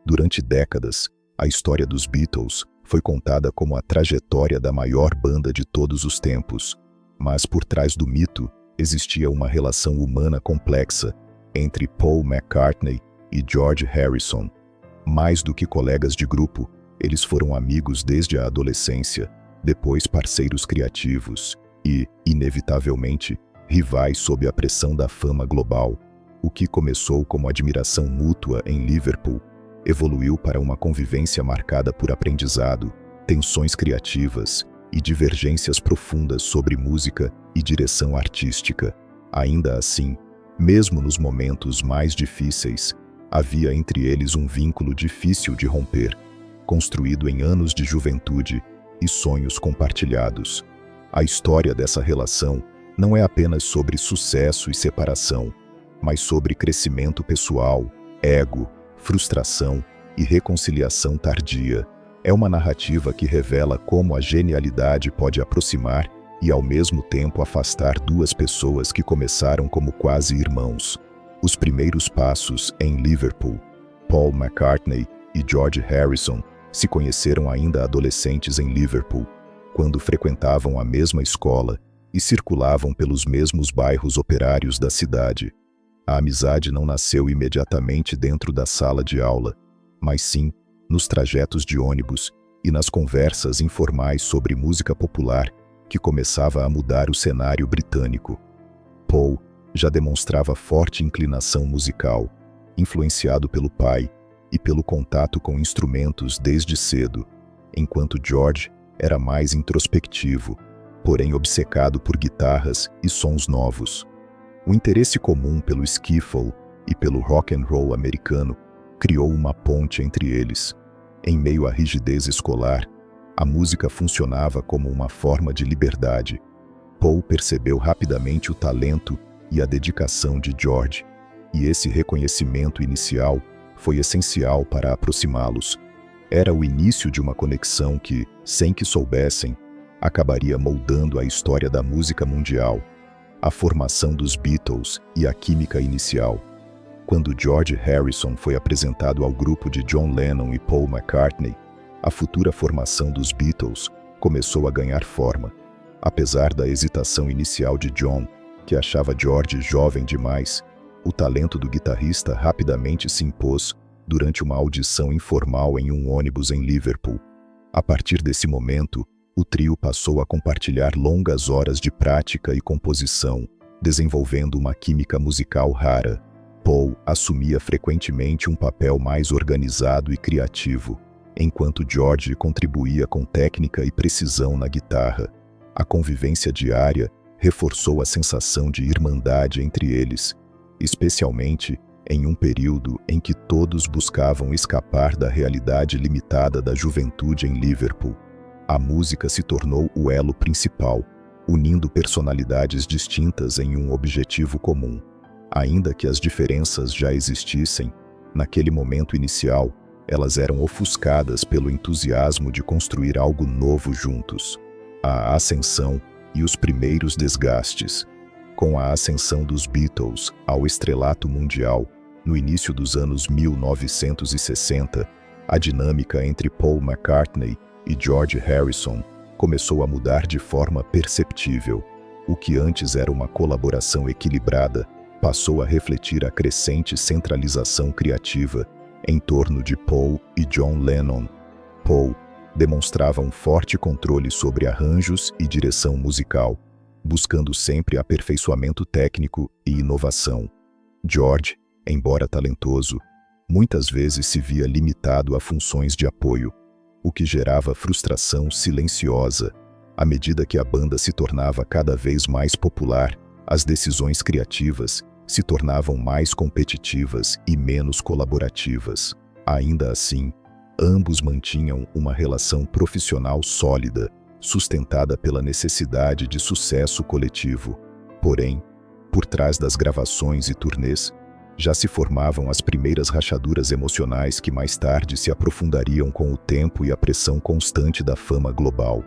Durante décadas, a história dos Beatles foi contada como a trajetória da maior banda de todos os tempos. Mas por trás do mito, existia uma relação humana complexa entre Paul McCartney e George Harrison. Mais do que colegas de grupo, eles foram amigos desde a adolescência, depois parceiros criativos e, inevitavelmente, rivais sob a pressão da fama global. O que começou como admiração mútua em Liverpool evoluiu para uma convivência marcada por aprendizado, tensões criativas e divergências profundas sobre música e direção artística. Ainda assim, mesmo nos momentos mais difíceis, havia entre eles um vínculo difícil de romper, construído em anos de juventude e sonhos compartilhados. A história dessa relação não é apenas sobre sucesso e separação, mas sobre crescimento pessoal, ego, frustração e reconciliação tardia. É uma narrativa que revela como a genialidade pode aproximar e, ao mesmo tempo, afastar duas pessoas que começaram como quase irmãos. Os primeiros passos em Liverpool. Paul McCartney e George Harrison se conheceram ainda adolescentes em Liverpool, quando frequentavam a mesma escola e circulavam pelos mesmos bairros operários da cidade. A amizade não nasceu imediatamente dentro da sala de aula, mas sim nos trajetos de ônibus e nas conversas informais sobre música popular que começava a mudar o cenário britânico. Paul já demonstrava forte inclinação musical, influenciado pelo pai e pelo contato com instrumentos desde cedo, enquanto George era mais introspectivo, porém obcecado por guitarras e sons novos. O interesse comum pelo skiffle e pelo rock and roll americano criou uma ponte entre eles. Em meio à rigidez escolar, a música funcionava como uma forma de liberdade. Paul percebeu rapidamente o talento e a dedicação de George, e esse reconhecimento inicial foi essencial para aproximá-los. Era o início de uma conexão que, sem que soubessem, acabaria moldando a história da música mundial. A formação dos Beatles e a química inicial. Quando George Harrison foi apresentado ao grupo de John Lennon e Paul McCartney, a futura formação dos Beatles começou a ganhar forma. Apesar da hesitação inicial de John, que achava George jovem demais, o talento do guitarrista rapidamente se impôs durante uma audição informal em um ônibus em Liverpool. A partir desse momento, o trio passou a compartilhar longas horas de prática e composição, desenvolvendo uma química musical rara. Paul assumia frequentemente um papel mais organizado e criativo, enquanto George contribuía com técnica e precisão na guitarra. A convivência diária reforçou a sensação de irmandade entre eles, especialmente em um período em que todos buscavam escapar da realidade limitada da juventude em Liverpool. A música se tornou o elo principal, unindo personalidades distintas em um objetivo comum. Ainda que as diferenças já existissem, naquele momento inicial, elas eram ofuscadas pelo entusiasmo de construir algo novo juntos. A ascensão e os primeiros desgastes. Com a ascensão dos Beatles ao estrelato mundial, no início dos anos 1960, a dinâmica entre Paul McCartney e George Harrison começou a mudar de forma perceptível. O que antes era uma colaboração equilibrada passou a refletir a crescente centralização criativa em torno de Paul e John Lennon. Paul demonstrava um forte controle sobre arranjos e direção musical, buscando sempre aperfeiçoamento técnico e inovação. George, embora talentoso, muitas vezes se via limitado a funções de apoio, o que gerava frustração silenciosa. À medida que a banda se tornava cada vez mais popular, as decisões criativas se tornavam mais competitivas e menos colaborativas. Ainda assim, ambos mantinham uma relação profissional sólida, sustentada pela necessidade de sucesso coletivo. Porém, por trás das gravações e turnês, já se formavam as primeiras rachaduras emocionais que mais tarde se aprofundariam com o tempo e a pressão constante da fama global.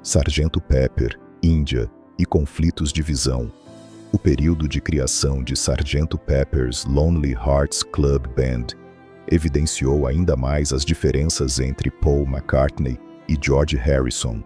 Sgt. Pepper, Índia e conflitos de visão. O período de criação de Sgt. Pepper's Lonely Hearts Club Band evidenciou ainda mais as diferenças entre Paul McCartney e George Harrison.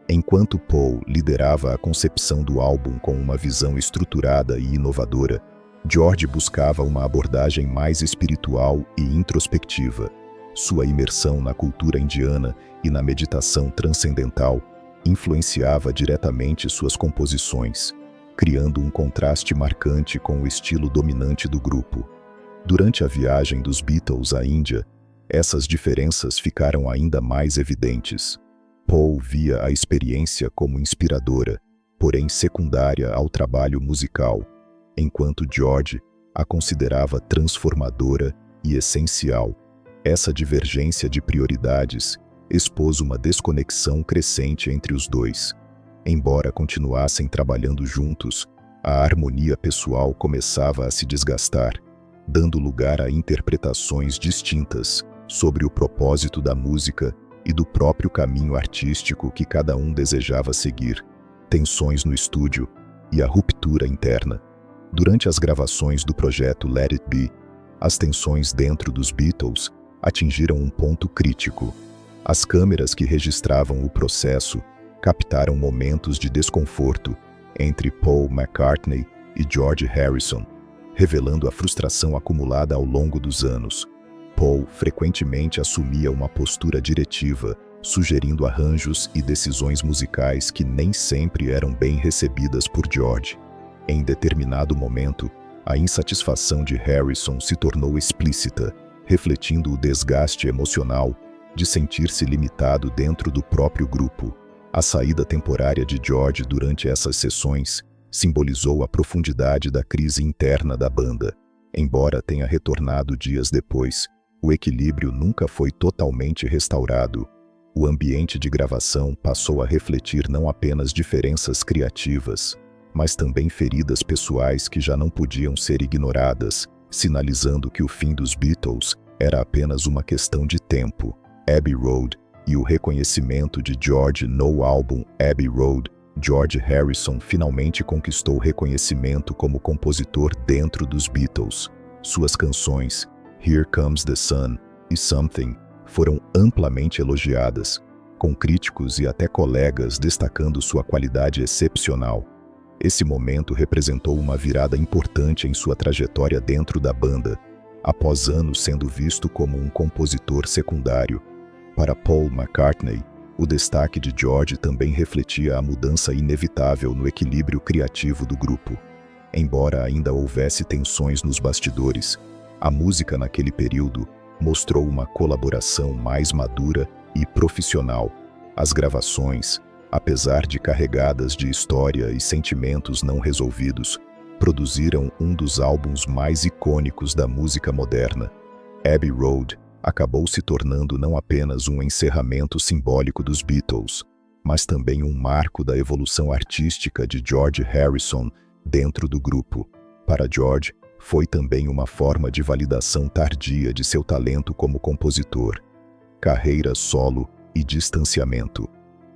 Enquanto Paul liderava a concepção do álbum com uma visão estruturada e inovadora, George buscava uma abordagem mais espiritual e introspectiva. Sua imersão na cultura indiana e na meditação transcendental influenciava diretamente suas composições, criando um contraste marcante com o estilo dominante do grupo. Durante a viagem dos Beatles à Índia, essas diferenças ficaram ainda mais evidentes. Paul via a experiência como inspiradora, porém secundária ao trabalho musical, enquanto George a considerava transformadora e essencial. Essa divergência de prioridades expôs uma desconexão crescente entre os dois. Embora continuassem trabalhando juntos, a harmonia pessoal começava a se desgastar, dando lugar a interpretações distintas sobre o propósito da música e do próprio caminho artístico que cada um desejava seguir, tensões no estúdio e a ruptura interna. Durante as gravações do projeto Let It Be, as tensões dentro dos Beatles atingiram um ponto crítico. As câmeras que registravam o processo captaram momentos de desconforto entre Paul McCartney e George Harrison, revelando a frustração acumulada ao longo dos anos. Paul frequentemente assumia uma postura diretiva, sugerindo arranjos e decisões musicais que nem sempre eram bem recebidas por George. Em determinado momento, a insatisfação de Harrison se tornou explícita, refletindo o desgaste emocional de sentir-se limitado dentro do próprio grupo. A saída temporária de George durante essas sessões simbolizou a profundidade da crise interna da banda. Embora tenha retornado dias depois, o equilíbrio nunca foi totalmente restaurado. O ambiente de gravação passou a refletir não apenas diferenças criativas, mas também feridas pessoais que já não podiam ser ignoradas, sinalizando que o fim dos Beatles era apenas uma questão de tempo. Abbey Road e o reconhecimento de George no álbum Abbey Road. George Harrison finalmente conquistou reconhecimento como compositor dentro dos Beatles. Suas canções Here Comes the Sun e Something foram amplamente elogiadas, com críticos e até colegas destacando sua qualidade excepcional. Esse momento representou uma virada importante em sua trajetória dentro da banda, após anos sendo visto como um compositor secundário. Para Paul McCartney, o destaque de George também refletia a mudança inevitável no equilíbrio criativo do grupo. Embora ainda houvesse tensões nos bastidores, a música naquele período mostrou uma colaboração mais madura e profissional. As gravações, apesar de carregadas de história e sentimentos não resolvidos, produziram um dos álbuns mais icônicos da música moderna. Abbey Road acabou se tornando não apenas um encerramento simbólico dos Beatles, mas também um marco da evolução artística de George Harrison dentro do grupo. Para George, foi também uma forma de validação tardia de seu talento como compositor. Carreira solo e distanciamento.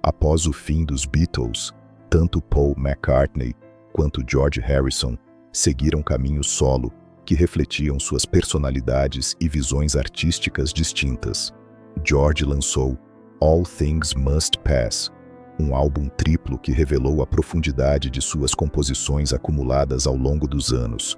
Após o fim dos Beatles, tanto Paul McCartney quanto George Harrison seguiram caminhos solo que refletiam suas personalidades e visões artísticas distintas. George lançou All Things Must Pass, um álbum triplo que revelou a profundidade de suas composições acumuladas ao longo dos anos.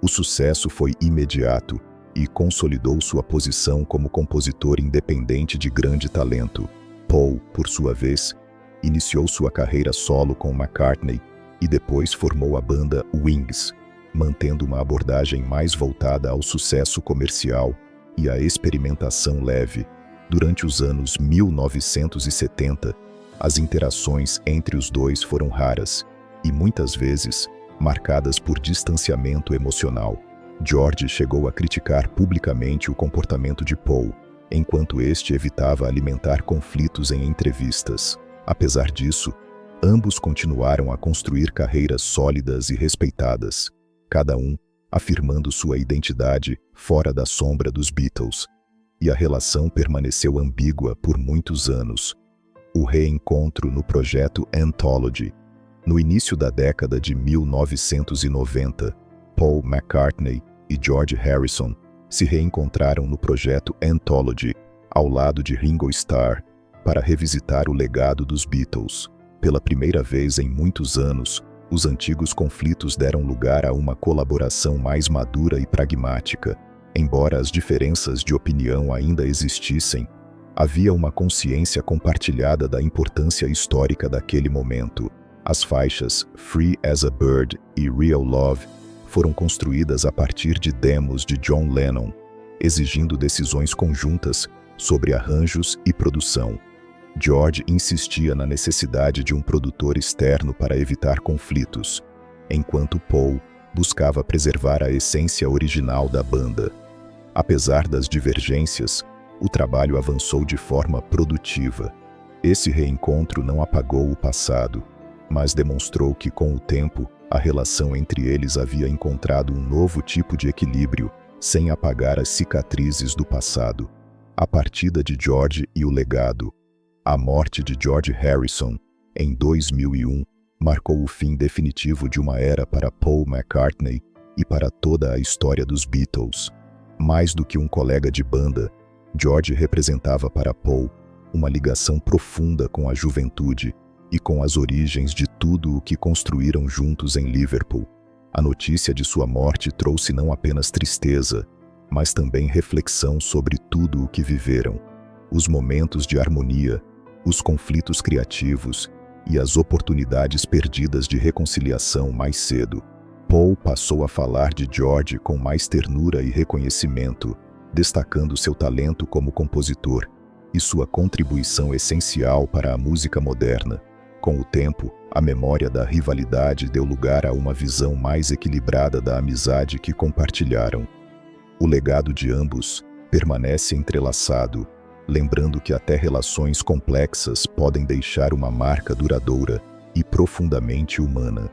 O sucesso foi imediato e consolidou sua posição como compositor independente de grande talento. Paul, por sua vez, iniciou sua carreira solo com McCartney e depois formou a banda Wings, mantendo uma abordagem mais voltada ao sucesso comercial e à experimentação leve. Durante os anos 1970, as interações entre os dois foram raras e muitas vezes marcadas por distanciamento emocional. George chegou a criticar publicamente o comportamento de Paul, enquanto este evitava alimentar conflitos em entrevistas. Apesar disso, ambos continuaram a construir carreiras sólidas e respeitadas, cada um afirmando sua identidade fora da sombra dos Beatles, e a relação permaneceu ambígua por muitos anos. O reencontro no projeto Anthology. No início da década de 1990, Paul McCartney e George Harrison se reencontraram no projeto Anthology, ao lado de Ringo Starr, para revisitar o legado dos Beatles. Pela primeira vez em muitos anos, os antigos conflitos deram lugar a uma colaboração mais madura e pragmática. Embora as diferenças de opinião ainda existissem, havia uma consciência compartilhada da importância histórica daquele momento. As faixas Free as a Bird e Real Love foram construídas a partir de demos de John Lennon, exigindo decisões conjuntas sobre arranjos e produção. George insistia na necessidade de um produtor externo para evitar conflitos, enquanto Paul buscava preservar a essência original da banda. Apesar das divergências, o trabalho avançou de forma produtiva. Esse reencontro não apagou o passado, mas demonstrou que, com o tempo, a relação entre eles havia encontrado um novo tipo de equilíbrio, sem apagar as cicatrizes do passado. A partida de George e o legado. A morte de George Harrison, em 2001, marcou o fim definitivo de uma era para Paul McCartney e para toda a história dos Beatles. Mais do que um colega de banda, George representava para Paul uma ligação profunda com a juventude e com as origens de tudo o que construíram juntos em Liverpool. A notícia de sua morte trouxe não apenas tristeza, mas também reflexão sobre tudo o que viveram, os momentos de harmonia, os conflitos criativos e as oportunidades perdidas de reconciliação mais cedo. Paul passou a falar de George com mais ternura e reconhecimento, destacando seu talento como compositor e sua contribuição essencial para a música moderna. Com o tempo, a memória da rivalidade deu lugar a uma visão mais equilibrada da amizade que compartilharam. O legado de ambos permanece entrelaçado, lembrando que até relações complexas podem deixar uma marca duradoura e profundamente humana.